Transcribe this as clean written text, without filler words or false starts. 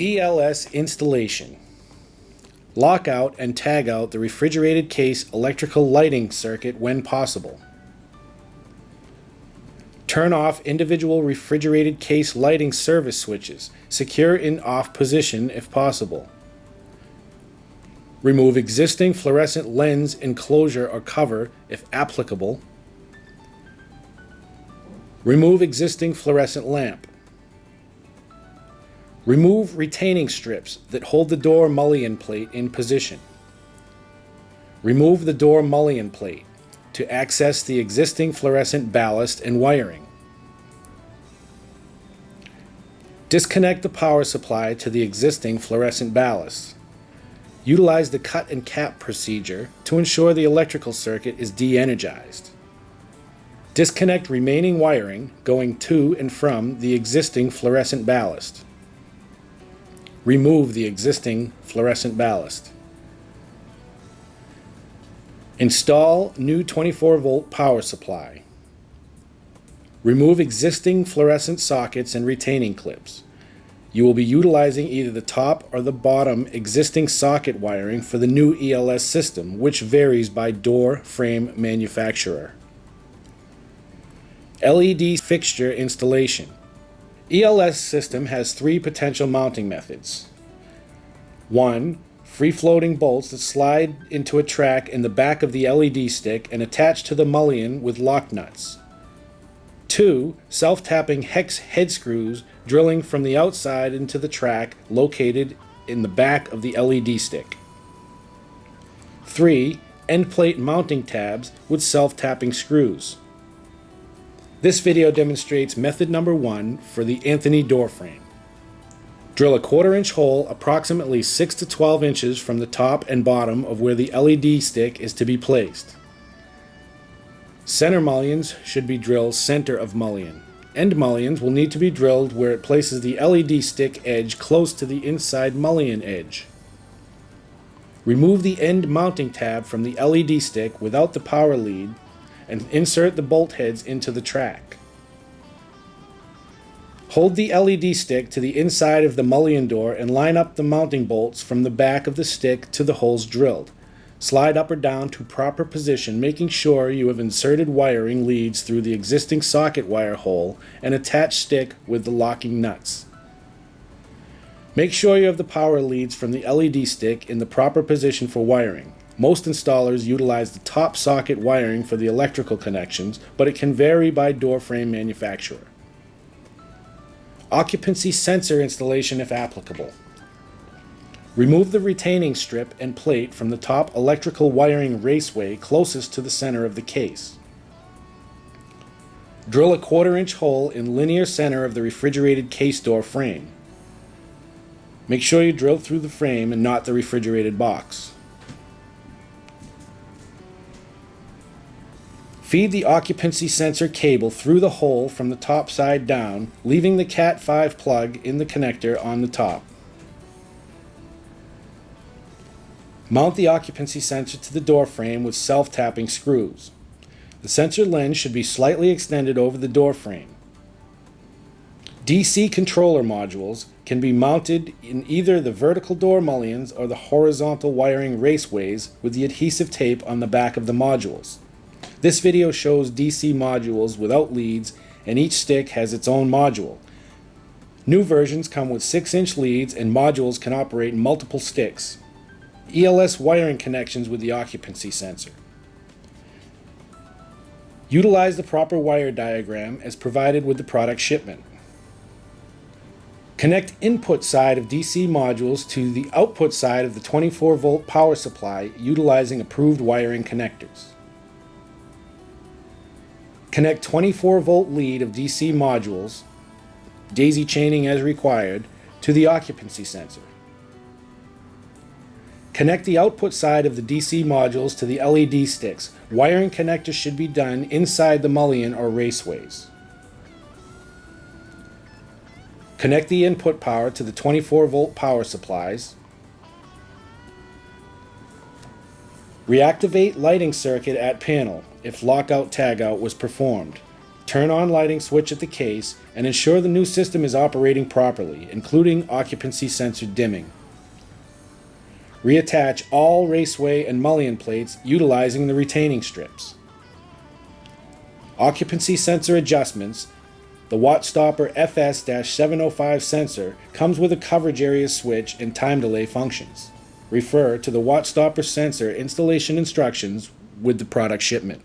ELS installation. Lock out and tag out the refrigerated case electrical lighting circuit when possible. Turn off individual refrigerated case lighting service switches. Secure in off position if possible. Remove existing fluorescent lens enclosure or cover if applicable. Remove existing fluorescent lamp. Remove retaining strips that hold the door mullion plate in position. Remove the door mullion plate to access the existing fluorescent ballast and wiring. Disconnect the power supply to the existing fluorescent ballast. Utilize the cut and cap procedure to ensure the electrical circuit is de-energized. Disconnect remaining wiring going to and from the existing fluorescent ballast. Remove the existing fluorescent ballast. Install new 24-volt power supply. Remove existing fluorescent sockets and retaining clips. You will be utilizing either the top or the bottom existing socket wiring for the new ELS system, which varies by door frame manufacturer. LED fixture installation. ELS system has three potential mounting methods. 1. Free-floating bolts that slide into a track in the back of the LED stick and attach to the mullion with lock nuts. 2. Self-tapping hex head screws drilling from the outside into the track located in the back of the LED stick. 3. End plate mounting tabs with self-tapping screws. This video demonstrates method number 1 for the Anthony door frame. Drill a 1/4 inch hole approximately 6 to 12 inches from the top and bottom of where the LED stick is to be placed. Center mullions should be drilled center of mullion. End mullions will need to be drilled where it places the LED stick edge close to the inside mullion edge. Remove the end mounting tab from the LED stick without the power lead and insert the bolt heads into the track. Hold the LED stick to the inside of the mullion door and line up the mounting bolts from the back of the stick to the holes drilled. Slide up or down to proper position, making sure you have inserted wiring leads through the existing socket wire hole and attach stick with the locking nuts. Make sure you have the power leads from the LED stick in the proper position for wiring. Most installers utilize the top socket wiring for the electrical connections, but it can vary by door frame manufacturer. Occupancy sensor installation if applicable. Remove the retaining strip and plate from the top electrical wiring raceway closest to the center of the case. Drill a 1/4 inch hole in linear center of the refrigerated case door frame. Make sure you drill through the frame and not the refrigerated box. Feed the occupancy sensor cable through the hole from the top side down, leaving the Cat 5 plug in the connector on the top. Mount the occupancy sensor to the door frame with self-tapping screws. The sensor lens should be slightly extended over the door frame. DC controller modules can be mounted in either the vertical door mullions or the horizontal wiring raceways with the adhesive tape on the back of the modules. This video shows DC modules without leads, and each stick has its own module. New versions come with 6-inch leads, and modules can operate multiple sticks. ELS wiring connections with the occupancy sensor. Utilize the proper wire diagram as provided with the product shipment. Connect input side of DC modules to the output side of the 24-volt power supply utilizing approved wiring connectors. Connect 24-volt lead of DC modules, daisy chaining as required, to the occupancy sensor. Connect the output side of the DC modules to the LED sticks. Wiring connectors should be done inside the mullion or raceways. Connect the input power to the 24-volt power supplies. Reactivate lighting circuit at panel if lockout tagout was performed. Turn on lighting switch at the case and ensure the new system is operating properly, including occupancy sensor dimming. Reattach all raceway and mullion plates utilizing the retaining strips. Occupancy sensor adjustments. The WattStopper FS-705 sensor comes with a coverage area switch and time delay functions. Refer to the WattStopper sensor installation instructions with the product shipment.